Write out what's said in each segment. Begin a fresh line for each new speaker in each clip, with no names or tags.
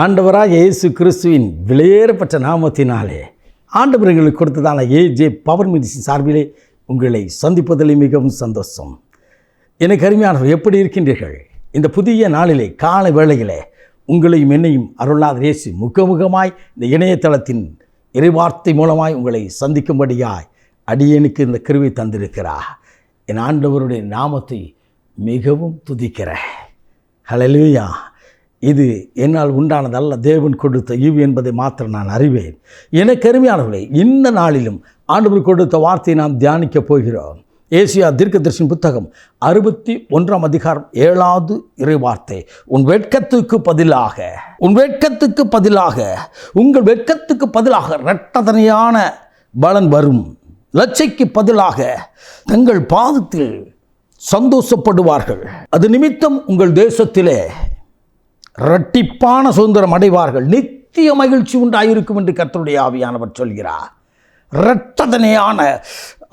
ஆண்டவராக இயேசு கிறிஸ்துவின் விலையேறப்பட்ட நாமத்தினாலே ஆண்டவர் எங்களுக்கு கொடுத்ததான ஏஜே பவர் மினிஸ்ட்ரி சார்பிலே உங்களை சந்திப்பதில் மிகவும் சந்தோஷம். எனக்கு அருமையானவர், எப்படி இருக்கின்றீர்கள்? இந்த புதிய நாளிலே காலை வேளையிலே உங்களையும் என்னையும் அருளாத இயேசு முகமுகமாய் இந்த இணையதளத்தின் இறைவார்த்தை மூலமாய் உங்களை சந்திக்கும்படியாய் அடியேனுக்கு இந்த கிருபை தந்திருக்கிறார். என் ஆண்டவருடைய நாமத்தை மிகவும் துதிக்கிறேன். ஹல்லேலூயா. இது என்னால் உண்டானதல்ல, தேவன் கொடுத்த ஈவு என்பதை மாத்திரம் நான் அறிவேன். எனக்கு அருமையானவர்களே, இந்த நாளிலும் ஆண்டவர் கொடுத்த வார்த்தையை நாம் தியானிக்கப் போகிறோம். ஏசியா தீர்க்கதரிசன புத்தகம் 61 அதிகாரம் 7வது இறைவார்த்தை. உங்கள் வெட்கத்துக்கு பதிலாக இரட்டதனையான பலன் வரும். லட்சைக்கு பதிலாக தங்கள் பாதத்தில் சந்தோஷப்படுவார்கள். அது நிமித்தம் உங்கள் தேசத்திலே இரட்டிப்பான சுதந்திரம் அடைவார்கள். நித்திய மகிழ்ச்சி உண்டாயிருக்கும் என்று கர்த்தருடைய ஆவியானவர் சொல்கிறார். இரட்டதனையான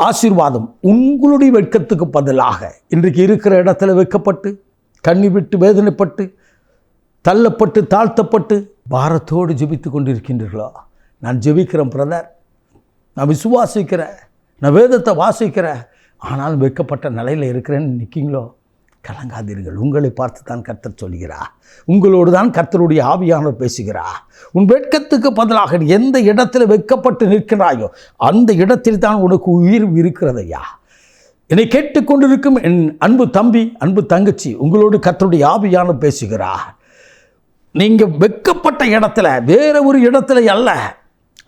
ஆசீர்வாதம் உங்களுடைய வெட்கத்துக்கு பதிலாக இன்றைக்கு இருக்கிற இடத்துல வைக்கப்பட்டு கண்ணி விட்டு வேதனைப்பட்டு தள்ளப்பட்டு தாழ்த்தப்பட்டு பாரத்தோடு ஜெபித்து கொண்டிருக்கின்றீர்களோ? நான் ஜெபிக்கிறேன் பிரதர், நான் விசுவாசிக்கிறேன், நான் வேதத்தை வாசிக்கிறேன், ஆனாலும் வைக்கப்பட்ட நிலையில் இருக்கிறேன்னு நிற்கிங்களோ? கலங்காதீர்கள். உங்களை பார்த்து தான் கர்த்தர் சொல்கிறார். உங்களோடு தான் கர்த்தருடைய ஆவியானவர் பேசுகிறார். உன் வெட்கத்துக்கு பதிலாக எந்த இடத்துல வைக்கப்பட்டு நிற்கிறாயோ அந்த இடத்தில் தான் உனக்கு உயிர் இருக்கிறதையா. என்னை கேட்டுக்கொண்டிருக்கும் என் அன்பு தம்பி, அன்பு தங்கச்சி, உங்களோடு கர்த்தருடைய ஆவியானவர் பேசுகிறார். நீங்கள் வைக்கப்பட்ட இடத்துல வேற ஒரு இடத்துல அல்ல,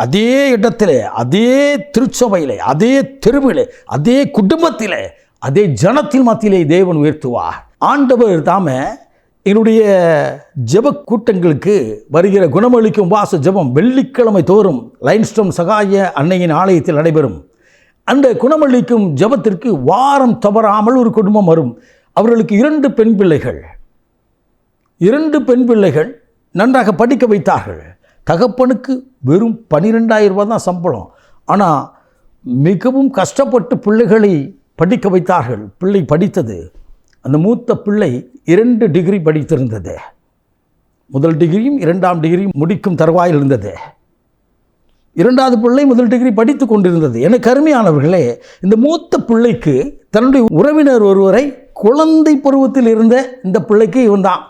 அதே இடத்துல, அதே திருச்சபையிலே, அதே தெருவிலே, அதே குடும்பத்திலே, அதே ஜனத்தின் மத்தியிலே தேவன் உயர்த்துவார். ஆண்டவர் தாமே என்னுடைய ஜெப கூட்டங்களுக்கு வருகிற குணமளிக்கும் உபவாச ஜெபம் வெள்ளிக்கிழமை தோறும் லைன்ஸ்டோன் சகாய அன்னையின் ஆலயத்தில் நடைபெறும். அந்த குணமளிக்கும் ஜெபத்திற்கு வாரம் தவறாமல் ஒரு குடும்பம் வரும். அவர்களுக்கு 2 பெண் பிள்ளைகள் நன்றாக படிக்க வைத்தார்கள். தகப்பனுக்கு வெறும் 12,000 ரூபாய் தான் சம்பளம். ஆனால் மிகவும் கஷ்டப்பட்டு பிள்ளைகளை படிக்க வைத்தார்கள். பிள்ளை படித்தது, அந்த மூத்த பிள்ளை 2 டிகிரி படித்திருந்தது. முதல் டிகிரியும் 2ஆம் டிகிரியும் முடிக்கும் தருவாயில் இருந்தது. 2வது பிள்ளை முதல் டிகிரி படித்து கொண்டிருந்தது. எனக்கு அருமையானவர்களே, இந்த மூத்த பிள்ளைக்கு தன்னுடைய உறவினர் ஒருவரை குழந்தை பருவத்தில் இருந்த இந்த பிள்ளைக்கு இவன் தான்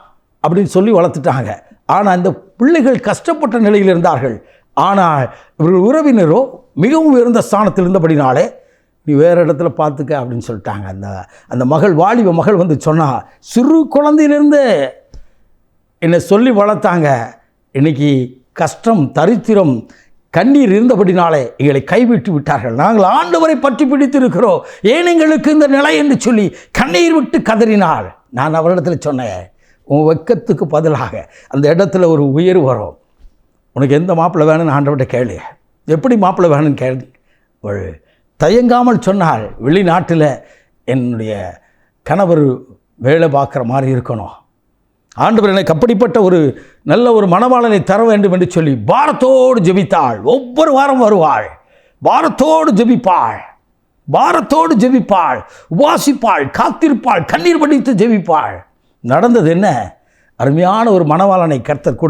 அப்படின்னு சொல்லி வளர்த்துட்டாங்க. ஆனால் இந்த பிள்ளைகள் கஷ்டப்பட்ட நிலையில் இருந்தார்கள். ஆனால் இவர்கள் உறவினரோ மிகவும் உயர்ந்த ஸ்தானத்தில் இருந்தபடினாலே நீ வேறு இடத்துல பார்த்துக்க அப்படின்னு சொல்லிட்டாங்க. அந்த மகள், வாலிப மகள் வந்து சொன்னா, சிறு குழந்தையிலிருந்து என்னை சொல்லி வளர்த்தாங்க. இன்னைக்கு கஷ்டம், தரித்திரம், கண்ணீர் இருந்தபடினாலே எங்களை கைவிட்டு விட்டார்கள். நாங்கள் ஆண்டவரை பற்றி பிடித்திருக்கிறோம், ஏன் எங்களுக்கு இந்த நிலை என்று சொல்லி கண்ணீர் விட்டு கதறினாள். நான் அவரிடத்தில் சொன்னேன், உன் வெட்கத்துக்கு பதிலாக அந்த இடத்துல ஒரு உயர்வு வரும். உனக்கு எந்த மாப்பிள்ளை வேணும்னு ஆண்டவர்கிட்ட கேளு. எப்படி மாப்பிள்ளை வேணும்னு கேளு. தயங்காமல் சொன்னால், வெளிநாட்டில் என்னுடைய கணவர் வேலை பார்க்குற மாதிரி இருக்கணும், ஆண்டவர் எனக்கு அப்படிப்பட்ட ஒரு நல்ல ஒரு மணவாளனை தர வேண்டும் என்று சொல்லி பாரத்தோடு ஜெபித்தாள். ஒவ்வொரு வாரம் வருவாள், பாரத்தோடு ஜெபிப்பாள், உபாசிப்பாள், காத்திருப்பாள், கண்ணீர் வடித்து ஜெபிப்பாள். நடந்தது என்ன? அருமையான ஒரு மணவாளனை கர்த்தர்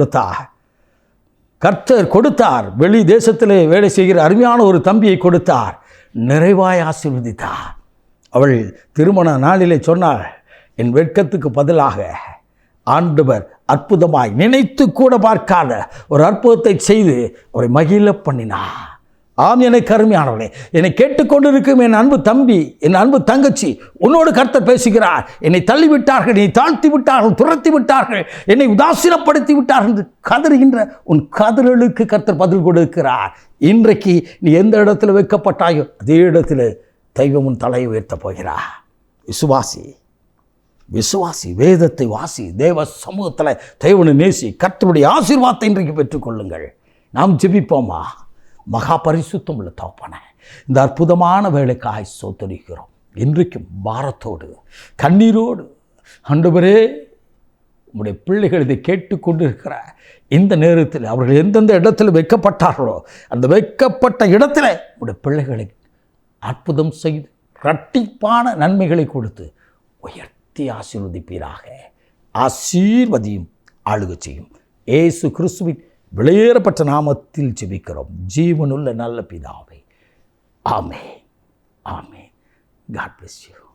கொடுத்தார். வெளி தேசத்திலே வேலை செய்கிற அருமையான ஒரு தம்பியை கொடுத்தார். நிறைவாய் ஆசீர்வதித்தார். அவள் திருமண நாளிலே சொன்னாள், என் வெட்கத்துக்கு பதிலாக ஆண்டவர் அற்புதமாய் நினைத்து கூட பார்க்காத ஒரு அற்புதத்தை செய்து அவரை மகிழ பண்ணினார். ஆம், எனக்கு அருமையானவளே, என்னை கேட்டுக்கொண்டிருக்கும் என் அன்பு தம்பி, என் அன்பு தங்கச்சி, உன்னோடு கர்த்தர் பேசுகிறார். என்னை தள்ளிவிட்டார்கள், என்னை தாழ்த்தி விட்டார்கள், துரத்தி விட்டார்கள், என்னை உதாசீனப்படுத்தி விட்டார்கள் என்று கதறுகின்ற உன் கதறலுக்கு கர்த்தர் பதில் கொடுக்கிறார். இன்றைக்கு நீ எந்த இடத்துல வைக்கப்பட்டாயோ அதே இடத்துல தெய்வம் உன் தலையை உயர்த்தப் போகிறார். விசுவாசி, வேதத்தை வாசி, தேவ சமூகத்தில் தெய்வனை நேசி, கர்த்தருடைய ஆசீர்வாதத்தை இன்றைக்கு பெற்றுக்கொள்ளுங்கள். நாம் ஜெபிப்போமா? மகா பரிசுத்தம் உள்ள தகப்பனே, இந்த அற்புதமான வேலைக்காய் ஸ்தோத்திரிக்கிறோம். இன்றைக்கும் பாரத்தோடு கண்ணீரோடு ஆண்டவரே, உம்முடைய பிள்ளைகள் இதை கேட்டுக்கொண்டிருக்கிற இந்த நேரத்தில் அவர்கள் எந்தெந்த இடத்துல வைக்கப்பட்டார்களோ அந்த வைக்கப்பட்ட இடத்துல உடைய பிள்ளைகளை அற்புதம் செய்து இரட்டிப்பான நன்மைகளை கொடுத்து உயர்த்தி ஆசீர்வதிப்பீராக. ஆசீர்வதியும், ஆளுகை செய்யும். இயேசு கிறிஸ்துவின் வெளியேறப்பட்ட நாமத்தில் ஜெபிக்கிறோம் ஜீவனுள்ள நல்ல பிதாவே. ஆமென். ஆமென். God bless you.